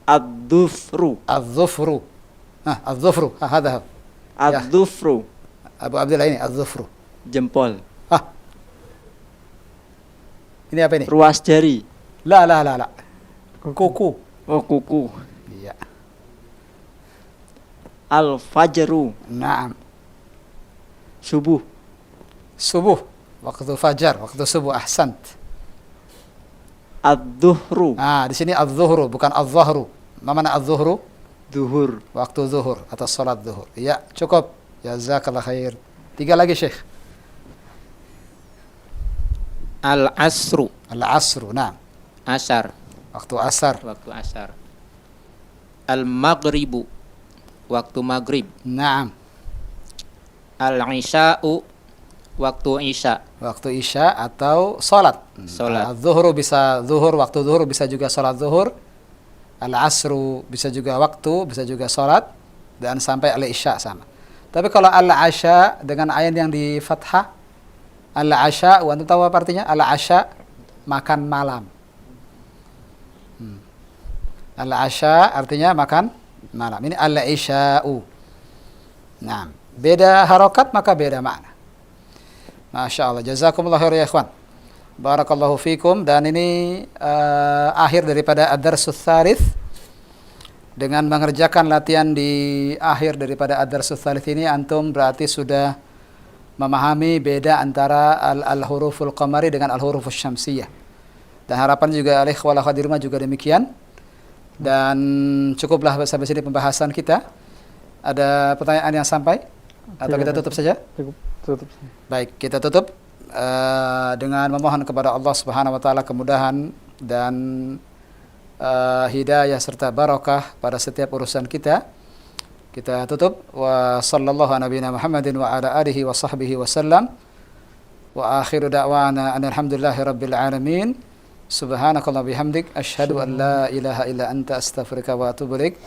Ad-dhufru. Az-zufru. Az-zufru. Hada. Ad-dhufru. Abu Abdullah ini az-zufru. Jempol. Ini apa ini? Ruas jari. La. Kuku. Oh, kuku. Iya. Al-fajru. Naam. Subuh. Subuh. Waktu fajar, waktu subuh. Ahsant. Ad-dhuhru. Di sini az-zuhru bukan az-zahru. Ma mana az-zuhru? Duhur. Waktu zuhur atau salat zuhur. Iya, cukup. Jazakallah khair. 3 lagi, Syekh. Al-asru. Al-asru, naam. Asyar. Waktu asar. Waktu asyar. Al-maghribu. Waktu maghrib. Naam. Al-isya'u, waktu isya. Waktu isya atau salat. Salat. Zuhur bisa zuhur, waktu zuhur bisa juga salat zuhur. Al-asru bisa juga waktu, bisa juga salat, dan sampai al-isya sama. Tapi kalau al-asya dengan ain yang di fathah, al-asya, antum tahu apa artinya? Al-asya, makan malam. Al-asya artinya makan malam. Ini al-isya'u. Nah, beda harokat maka beda makna. Masya Allah. Jazakumullah khair ya ikhwan. Barakallahu fikum. Dan ini akhir daripada ad-darsus tsalits. Dengan mengerjakan latihan di akhir daripada ad-darsus tsalits ini, antum berarti sudah memahami beda antara al-huruful qamari dengan al-hurufus syamsiyah. Dan harapan juga al-ikhwal akhwat di rumah juga demikian. Dan cukuplah sampai sini pembahasan kita. Ada pertanyaan yang sampai? Atau kita tutup saja? Cukup, tutup. Baik, kita tutup dengan memohon kepada Allah Subhanahu wa taala kemudahan dan hidayah serta barakah pada setiap urusan kita. Kita tutup wa sallallahu ala nabiyina Muhammadin wa ala alihi wa sahbihi wasallam. Wa akhiru da'wana alhamdulillahi rabbil alamin. Subhanakallah bihamdik asyhadu an la ilaha illa anta astaghfiruka wa atubu ilaik.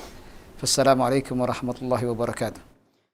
Wassalamualaikum warahmatullahi wabarakatuh.